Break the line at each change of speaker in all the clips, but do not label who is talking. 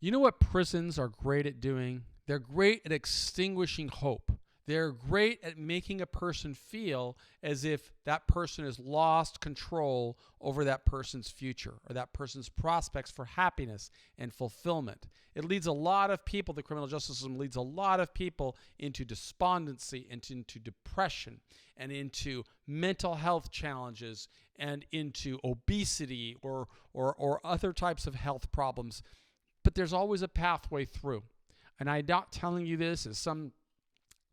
You know what prisons are great at doing? They're great at extinguishing hope. They're great at making a person feel as if that person has lost control over that person's future or that person's prospects for happiness and fulfillment. It leads a lot of people, the criminal justice system leads a lot of people into despondency and into depression and into mental health challenges and into obesity or other types of health problems. But there's always a pathway through. And I'm not telling you this as some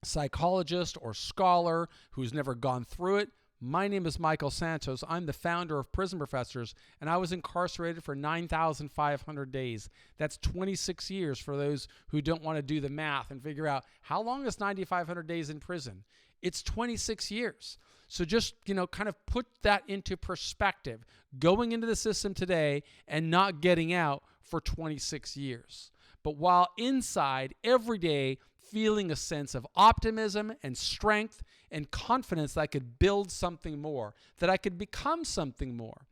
psychologist or scholar who's never gone through it. My name is Michael Santos. I'm the founder of Prison Professors, and I was incarcerated for 9,500 days. That's 26 years for those who don't want to do the math and figure out how long is 9,500 days in prison. It's 26 years. So just, kind of put that into perspective. Going into the system today and not getting out for 26 years. But while inside every day feeling a sense of optimism and strength and confidence that I could build something more, that I could become something more.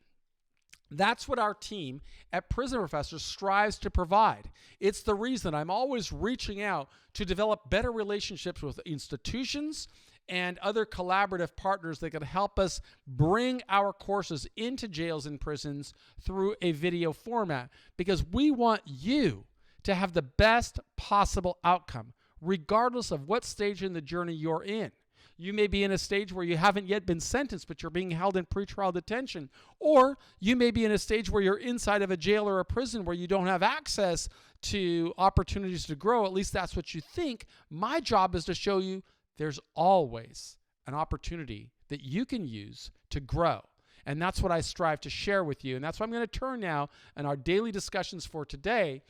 That's what our team at Prison Professors strives to provide. It's the reason I'm always reaching out to develop better relationships with institutions and other collaborative partners that can help us bring our courses into jails and prisons through a video format, because we want you to have the best possible outcome, regardless of what stage in the journey you're in. You may be in a stage where you haven't yet been sentenced, but you're being held in pretrial detention. Or you may be in a stage where you're inside of a jail or a prison where you don't have access to opportunities to grow. At least that's what you think. My job is to show you there's always an opportunity that you can use to grow. And that's what I strive to share with you. And that's why I'm going to turn now in our daily discussions for today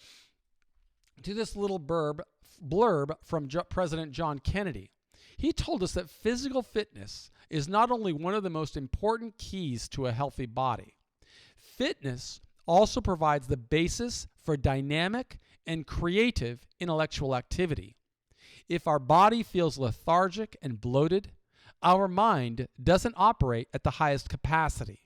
to this little blurb from President John Kennedy. He told us that physical fitness is not only one of the most important keys to a healthy body. Fitness also provides the basis for dynamic and creative intellectual activity. If our body feels lethargic and bloated, our mind doesn't operate at the highest capacity.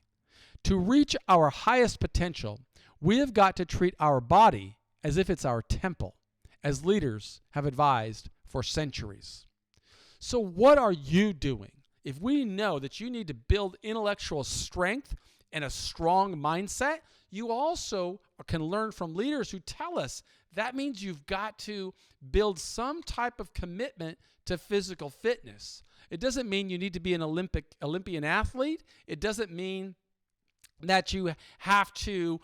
To reach our highest potential, we have got to treat our body as if it's our temple, as leaders have advised for centuries. So what are you doing? If we know that you need to build intellectual strength and a strong mindset, you also can learn from leaders who tell us that means you've got to build some type of commitment to physical fitness. It doesn't mean you need to be an Olympian athlete. It doesn't mean that you have to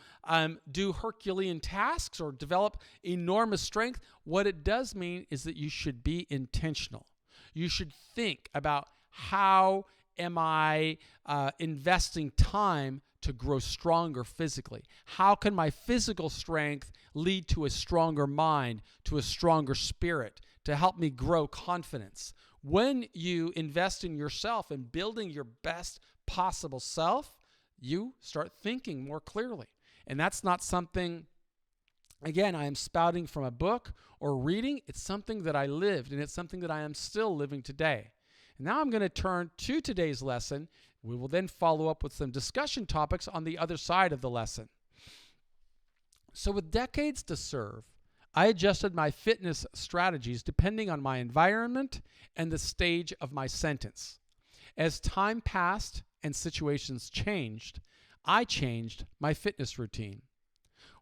do Herculean tasks or develop enormous strength. What it does mean is that you should be intentional. You should think about, how am I investing time to grow stronger physically? How can my physical strength lead to a stronger mind, to a stronger spirit, to help me grow confidence? When you invest in yourself and building your best possible self, you start thinking more clearly. And that's not something, again, I am spouting from a book or reading. It's something that I lived, and it's something that I am still living today. And now I'm going to turn to today's lesson. We will then follow up with some discussion topics on the other side of the lesson. So with decades to serve, I adjusted my fitness strategies depending on my environment and the stage of my sentence. As time passed and situations changed, I changed my fitness routine.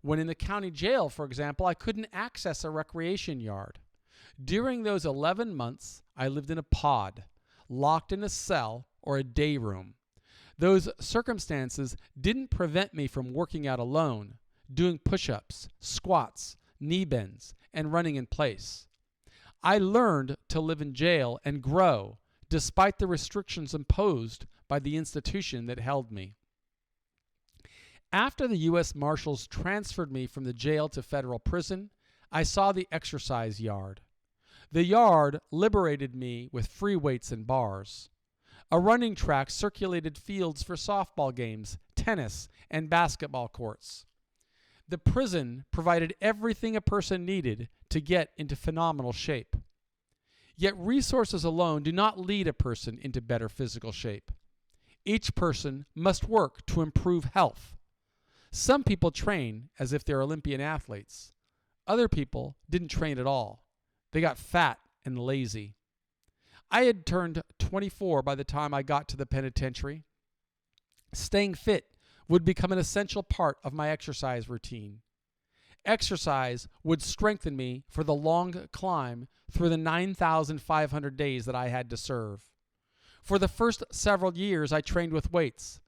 When in the county jail, for example, I couldn't access a recreation yard. During those 11 months, I lived in a pod, locked in a cell or a day room. Those circumstances didn't prevent me from working out alone, doing push-ups, squats, knee bends, and running in place. I learned to live in jail and grow despite the restrictions imposed by the institution that held me. After the U.S. Marshals transferred me from the jail to federal prison, I saw the exercise yard. The yard liberated me with free weights and bars. A running track circulated fields for softball games, tennis, and basketball courts. The prison provided everything a person needed to get into phenomenal shape. Yet resources alone do not lead a person into better physical shape. Each person must work to improve health. Some people train as if they're Olympian athletes. Other people didn't train at all. They got fat and lazy. I had turned 24 by the time I got to the penitentiary. Staying fit would become an essential part of my exercise routine. Exercise would strengthen me for the long climb through the 9,500 days that I had to serve. For the first several years, I trained with weights.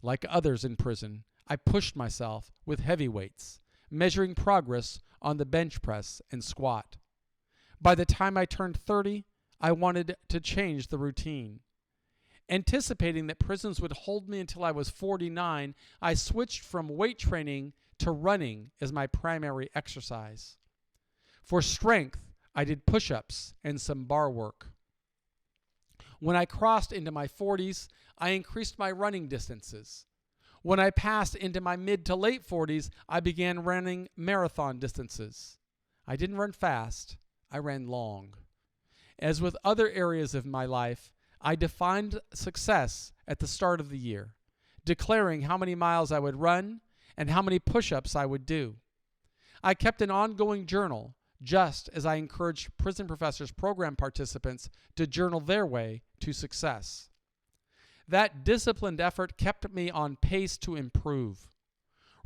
Like others in prison, I pushed myself with heavy weights, measuring progress on the bench press and squat. By the time I turned 30, I wanted to change the routine. Anticipating that prisons would hold me until I was 49, I switched from weight training to running as my primary exercise. For strength, I did push-ups and some bar work. When I crossed into my 40s, I increased my running distances. When I passed into my mid to late 40s, I began running marathon distances. I didn't run fast, I ran long. As with other areas of my life, I defined success at the start of the year, declaring how many miles I would run and how many push-ups I would do. I kept an ongoing journal, just as I encouraged Prison Professors program participants to journal their way to success. That disciplined effort kept me on pace to improve.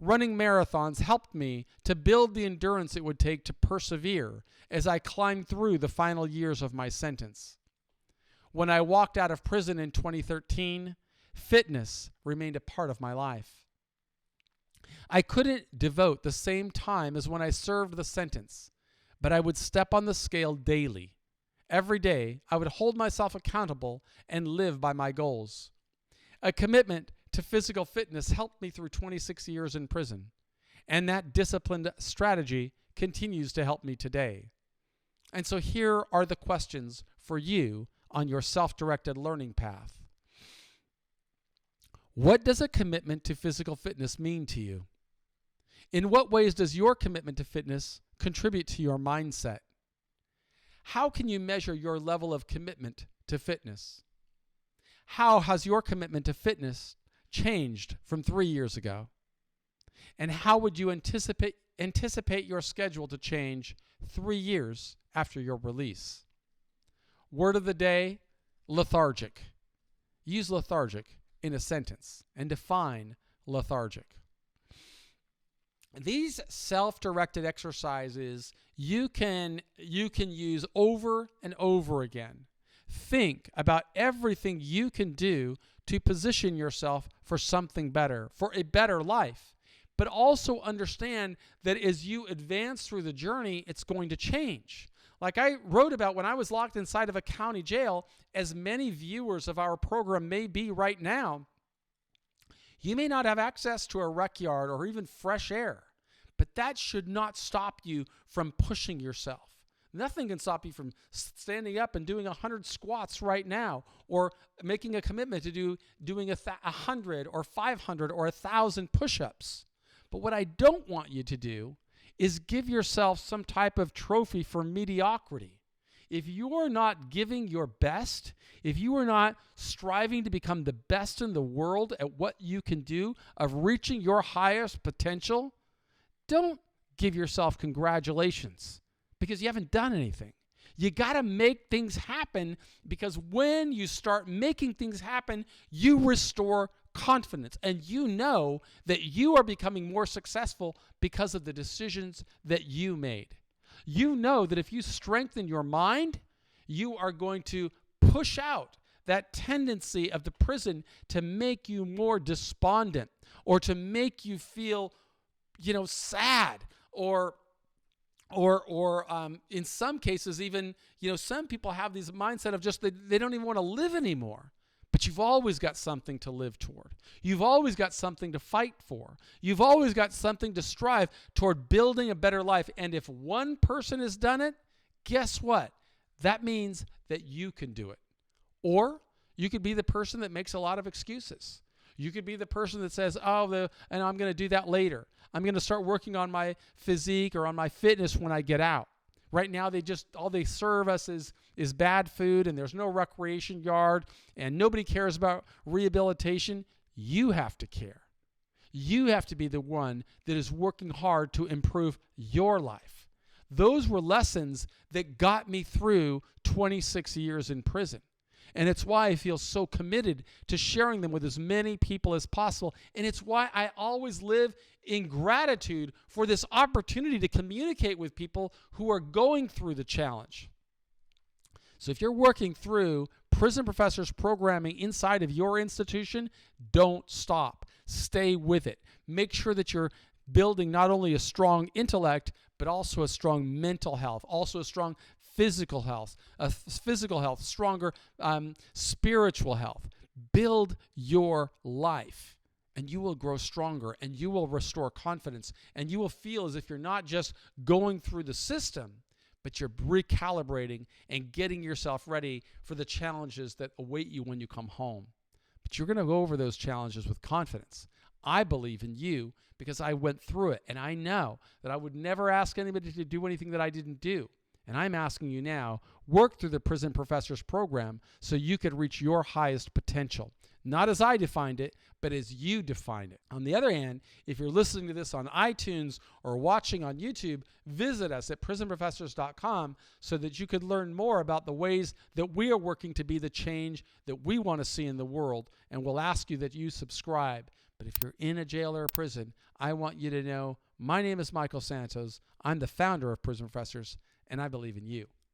Running marathons helped me to build the endurance it would take to persevere as I climbed through the final years of my sentence. When I walked out of prison in 2013, fitness remained a part of my life. I couldn't devote the same time as when I served the sentence, but I would step on the scale daily. Every day, I would hold myself accountable and live by my goals. A commitment to physical fitness helped me through 26 years in prison, and that disciplined strategy continues to help me today. And so here are the questions for you on your self-directed learning path. What does a commitment to physical fitness mean to you? In what ways does your commitment to fitness contribute to your mindset? How can you measure your level of commitment to fitness? How has your commitment to fitness changed from 3 years ago? And how would you anticipate your schedule to change 3 years after your release? Word of the day, lethargic. Use lethargic in a sentence and define lethargic. These self-directed exercises you can use over and over again. Think about everything you can do to position yourself for something better, for a better life. But also understand that as you advance through the journey, it's going to change. Like I wrote about when I was locked inside of a county jail, as many viewers of our program may be right now, you may not have access to a rec yard or even fresh air, but that should not stop you from pushing yourself. Nothing can stop you from standing up and doing 100 squats right now, or making a commitment to doing 100 or 500 or 1,000 push-ups. But what I don't want you to do is give yourself some type of trophy for mediocrity. If you are not giving your best, if you are not striving to become the best in the world at what you can do, of reaching your highest potential, don't give yourself congratulations because you haven't done anything. You got to make things happen, because when you start making things happen, you restore confidence, and you know that you are becoming more successful because of the decisions that you made. You know that if you strengthen your mind, you are going to push out that tendency of the prison to make you more despondent, or to make you feel, sad, or in some cases even, some people have this mindset of just they don't even want to live anymore. But you've always got something to live toward. You've always got something to fight for. You've always got something to strive toward building a better life. And if one person has done it, guess what? That means that you can do it. Or you could be the person that makes a lot of excuses. You could be the person that says, and I'm going to do that later. I'm going to start working on my physique or on my fitness when I get out. Right now, all they serve us is bad food, and there's no recreation yard, and nobody cares about rehabilitation. You have to care. You have to be the one that is working hard to improve your life. those were lessons that got me through 26 years in prison. And it's why I feel so committed to sharing them with as many people as possible. And it's why I always live in gratitude for this opportunity to communicate with people who are going through the challenge. So if you're working through Prison Professors programming inside of your institution, don't stop. Stay with it. Make sure that you're building not only a strong intellect, but also a strong mental health, also a strong physical health, stronger spiritual health. Build your life, and you will grow stronger, and you will restore confidence, and you will feel as if you're not just going through the system, but you're recalibrating and getting yourself ready for the challenges that await you when you come home. But you're going to go over those challenges with confidence. I believe in you because I went through it, and I know that I would never ask anybody to do anything that I didn't do. And I'm asking you now, work through the Prison Professors program so you could reach your highest potential. Not as I defined it, but as you defined it. On the other hand, if you're listening to this on iTunes or watching on YouTube, visit us at prisonprofessors.com so that you could learn more about the ways that we are working to be the change that we want to see in the world. And we'll ask you that you subscribe. But if you're in a jail or a prison, I want you to know my name is Michael Santos. I'm the founder of Prison Professors, and I believe in you.